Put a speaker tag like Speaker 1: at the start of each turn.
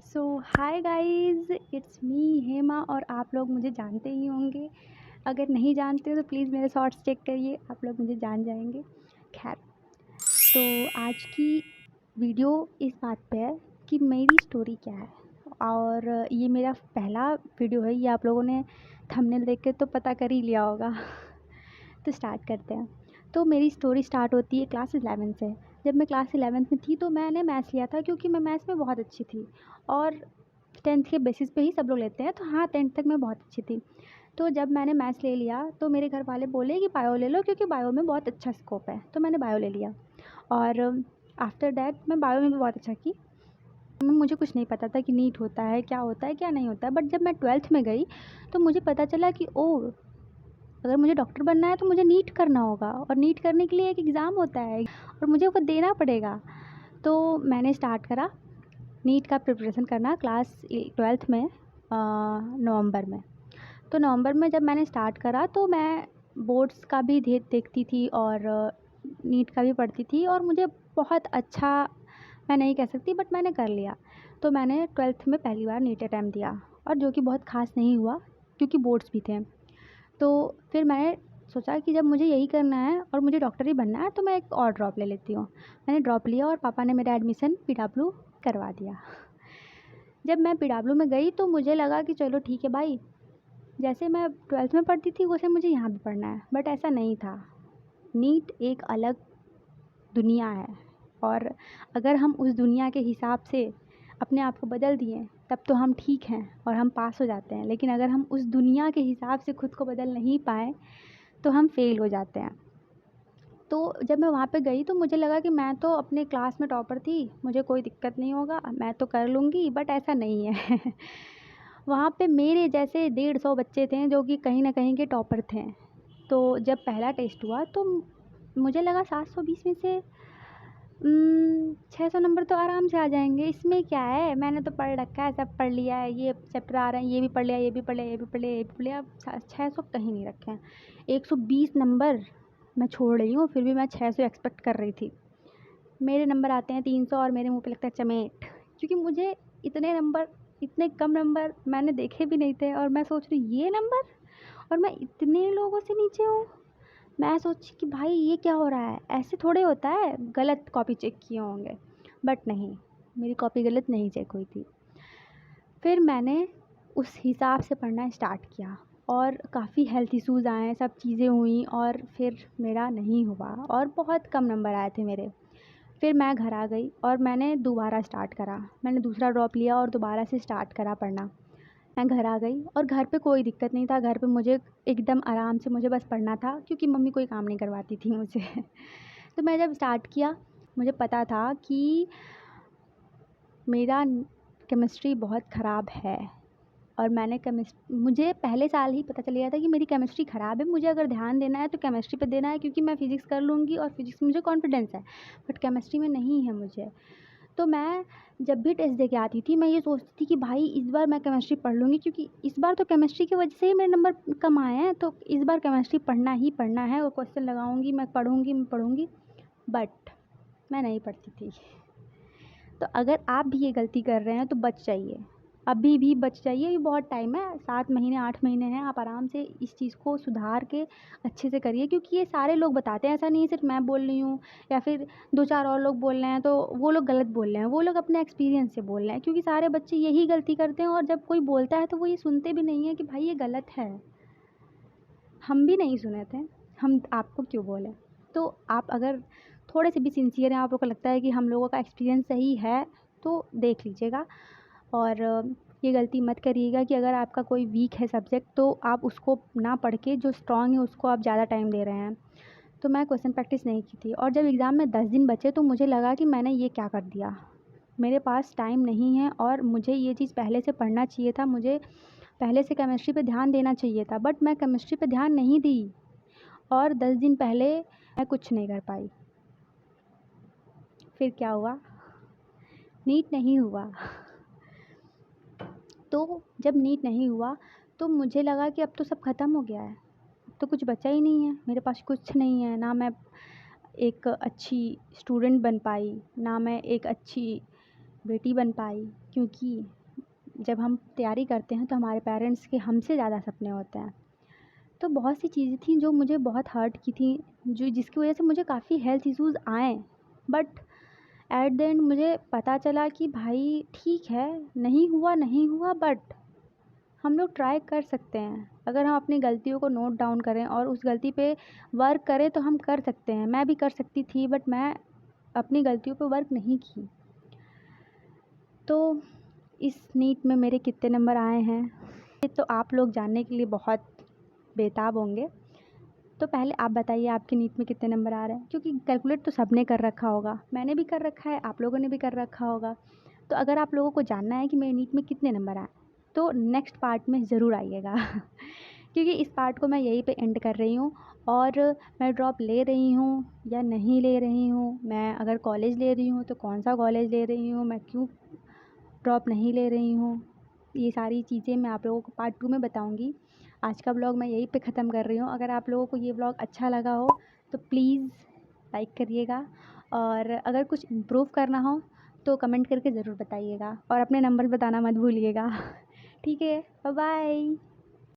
Speaker 1: So hi guys, it's me Hema. और आप लोग मुझे जानते ही होंगे। अगर नहीं जानते हो तो प्लीज़ मेरे शॉर्ट्स चेक करिए, आप लोग मुझे जान जाएंगे। खैर, तो आज की वीडियो इस बात पे है कि मेरी स्टोरी क्या है। और ये मेरा पहला वीडियो है, ये आप लोगों ने थंबनेल देख के तो पता कर ही लिया होगा। तो स्टार्ट करते हैं। तो मेरी स्टोरी स्टार्ट होती है क्लास 11 से। जब मैं क्लास 11th में थी तो मैंने मैथ्स लिया था, क्योंकि मैं मैथ्स में बहुत अच्छी थी। और 10th के बेसिस पे ही सब लोग लेते हैं, तो हाँ 10th तक मैं बहुत अच्छी थी। तो जब मैंने मैथ्स ले लिया तो मेरे घर वाले बोले कि बायो ले लो, क्योंकि बायो में बहुत अच्छा स्कोप है। तो मैंने बायो ले लिया। और आफ्टर दैट मैं बायो में भी बहुत अच्छा की। मुझे कुछ नहीं पता था कि नीट होता है, क्या होता है, क्या नहीं होता है। बट जब मैं 12th में गई तो मुझे पता चला कि ओह, अगर मुझे डॉक्टर बनना है तो मुझे नीट करना होगा, और नीट करने के लिए एक एग्ज़ाम होता है और मुझे वो देना पड़ेगा। तो मैंने स्टार्ट करा नीट का प्रिपरेशन करना क्लास 12th में, नवंबर में। तो नवंबर में जब मैंने स्टार्ट करा तो मैं बोर्ड्स का भी देखती थी और नीट का भी पढ़ती थी, और मुझे बहुत अच्छा, मैं नहीं कह सकती बट मैंने कर लिया। तो मैंने 12th में पहली बार नीट अटैम्प्ट दिया, और जो कि बहुत ख़ास नहीं हुआ क्योंकि बोर्ड्स भी थे। तो फिर मैंने सोचा कि जब मुझे यही करना है और मुझे डॉक्टर ही बनना है तो मैं एक और ड्रॉप ले लेती हूँ। मैंने ड्रॉप लिया और पापा ने मेरा एडमिशन पीडब्ल्यू करवा दिया। जब मैं पीडब्ल्यू में गई तो मुझे लगा कि चलो ठीक है भाई, जैसे मैं 12th में पढ़ती थी वैसे मुझे यहाँ भी पढ़ना है। बट ऐसा नहीं था। नीट एक अलग दुनिया है, और अगर हम उस दुनिया के हिसाब से अपने आप को बदल दिए तब तो हम ठीक हैं और हम पास हो जाते हैं। लेकिन अगर हम उस दुनिया के हिसाब से खुद को बदल नहीं पाए तो हम फेल हो जाते हैं। तो जब मैं वहाँ पे गई तो मुझे लगा कि मैं तो अपने क्लास में टॉपर थी, मुझे कोई दिक्कत नहीं होगा, मैं तो कर लूँगी। बट ऐसा नहीं है। वहाँ पे मेरे जैसे 150 बच्चे थे जो कि कहीं ना कहीं के टॉपर थे। तो जब पहला टेस्ट हुआ तो मुझे लगा 720 में से 600 नंबर तो आराम से आ जाएंगे, इसमें क्या है, मैंने तो पढ़ रखा है, सब पढ़ लिया है, ये चैप्टर आ रहे हैं, ये भी पढ़ लिया, ये भी पढ़ लिया, ये भी पढ़ लिया, ये भी पढ़ लिया। अब 600 कहीं नहीं रखे हैं। 120 नंबर मैं छोड़ रही हूँ, फिर भी मैं 600 एक्सपेक्ट कर रही थी। मेरे नंबर आते हैं 300 और मेरे मुंह पे लगता है चमेट, क्योंकि मुझे इतने नंबर, इतने कम नंबर मैंने देखे भी नहीं थे। और मैं सोच रही ये नंबर, और मैं इतने लोगों से नीचे हूँ। मैं सोची कि भाई ये क्या हो रहा है, ऐसे थोड़े होता है, गलत कॉपी चेक किए होंगे। बट नहीं, मेरी कॉपी गलत नहीं चेक हुई थी। फिर मैंने उस हिसाब से पढ़ना स्टार्ट किया, और काफ़ी हेल्थ इश्यूज़ आए, सब चीज़ें हुई, और फिर मेरा नहीं हुआ और बहुत कम नंबर आए थे मेरे। फिर मैं घर आ गई और मैंने दोबारा स्टार्ट करा, मैंने दूसरा ड्रॉप लिया और दोबारा से स्टार्ट करा पढ़ना। मैं घर आ गई और घर पे कोई दिक्कत नहीं था, घर पे मुझे एकदम आराम से मुझे बस पढ़ना था, क्योंकि मम्मी कोई काम नहीं करवाती थी मुझे। तो मैं जब स्टार्ट किया, मुझे पता था कि मेरा केमिस्ट्री बहुत ख़राब है। और मुझे पहले साल ही पता चल गया था कि मेरी केमिस्ट्री ख़राब है। मुझे अगर ध्यान देना है तो केमिस्ट्री पे देना है, क्योंकि मैं फ़िज़िक्स कर लूँगी और फ़िज़िक्स में मुझे कॉन्फिडेंस है, बट केमिस्ट्री में नहीं है मुझे। तो मैं जब भी टेस्ट दे के आती थी मैं ये सोचती थी कि भाई इस बार मैं केमिस्ट्री पढ़ लूँगी, क्योंकि इस बार तो केमिस्ट्री की वजह से ही मेरे नंबर कम आए हैं। तो इस बार केमिस्ट्री पढ़ना ही पढ़ना है, और क्वेश्चन लगाऊंगी, मैं पढ़ूंगी। बट मैं नहीं पढ़ती थी। तो अगर आप भी ये गलती कर रहे हैं तो बच जाइए, अभी भी बच जाइए। ये बहुत टाइम है, 7 महीने 8 महीने हैं, आप आराम से इस चीज़ को सुधार के अच्छे से करिए। क्योंकि ये सारे लोग बताते हैं, ऐसा नहीं है सिर्फ मैं बोल रही हूँ या फिर 2-4 और लोग बोल रहे हैं तो वो लोग गलत बोल रहे हैं, वो लोग अपने एक्सपीरियंस से बोल रहे हैं। क्योंकि सारे बच्चे यही गलती करते हैं, और जब कोई बोलता है तो वो ये सुनते भी नहीं है कि भाई ये गलत है। हम भी नहीं सुने थे, हम आपको क्यों बोलें। तो आप अगर थोड़े से भी सिंसियर हैं, आप लोग को लगता है कि हम लोगों का एक्सपीरियंस सही है, तो देख लीजिएगा। और ये गलती मत करिएगा कि अगर आपका कोई वीक है सब्जेक्ट तो आप उसको ना पढ़ के जो स्ट्रॉन्ग है उसको आप ज़्यादा टाइम दे रहे हैं। तो मैं क्वेश्चन प्रैक्टिस नहीं की थी, और जब एग्ज़ाम में 10 दिन बचे तो मुझे लगा कि मैंने ये क्या कर दिया, मेरे पास टाइम नहीं है और मुझे ये चीज़ पहले से पढ़ना चाहिए था, मुझे पहले से केमिस्ट्री पे ध्यान देना चाहिए था। बट मैं केमिस्ट्री पे ध्यान नहीं दी, और 10 दिन पहले मैं कुछ नहीं कर पाई। फिर क्या हुआ, नीट नहीं हुआ। तो जब नीट नहीं हुआ तो मुझे लगा कि अब तो सब ख़त्म हो गया है, अब तो कुछ बचा ही नहीं है, मेरे पास कुछ नहीं है। ना मैं एक अच्छी स्टूडेंट बन पाई, ना मैं एक अच्छी बेटी बन पाई, क्योंकि जब हम तैयारी करते हैं तो हमारे पेरेंट्स के हमसे ज़्यादा सपने होते हैं। तो बहुत सी चीज़ें थी जो मुझे बहुत हर्ट की थी, जो जिसकी वजह से मुझे काफ़ी हेल्थ इश्यूज़ आए। बट एट द एंड मुझे पता चला कि भाई ठीक है, नहीं हुआ नहीं हुआ, बट हम लोग ट्राई कर सकते हैं। अगर हम अपनी गलतियों को नोट डाउन करें और उस गलती पे वर्क करें तो हम कर सकते हैं। मैं भी कर सकती थी, बट मैं अपनी गलतियों पे वर्क नहीं की। तो इस नीट में मेरे कितने नंबर आए हैं, ये तो आप लोग जानने के लिए बहुत बेताब होंगे। तो पहले आप बताइए आपके नीट में कितने नंबर आ रहे हैं, क्योंकि कैलकुलेट तो सबने कर रखा होगा, मैंने भी कर रखा है, आप लोगों ने भी कर रखा होगा। तो अगर आप लोगों को जानना है कि मेरे नीट में कितने नंबर आए, तो नेक्स्ट पार्ट में ज़रूर आइएगा क्योंकि इस पार्ट को मैं यहीं पे एंड कर रही हूँ। और मैं ड्रॉप ले रही हूँ या नहीं ले रही हूँ, मैं अगर कॉलेज ले रही हूँ तो कौन सा कॉलेज ले रही हूँ, मैं क्यों ड्रॉप नहीं ले रही हूँ, ये सारी चीज़ें मैं आप लोगों को पार्ट 2 में बताऊँगी। आज का व्लॉग मैं यहीं पे ख़त्म कर रही हूँ। अगर आप लोगों को ये व्लॉग अच्छा लगा हो तो प्लीज़ लाइक करिएगा, और अगर कुछ इम्प्रूव करना हो तो कमेंट करके ज़रूर बताइएगा, और अपने नंबर बताना मत भूलिएगा ठीक है, बाय बाय।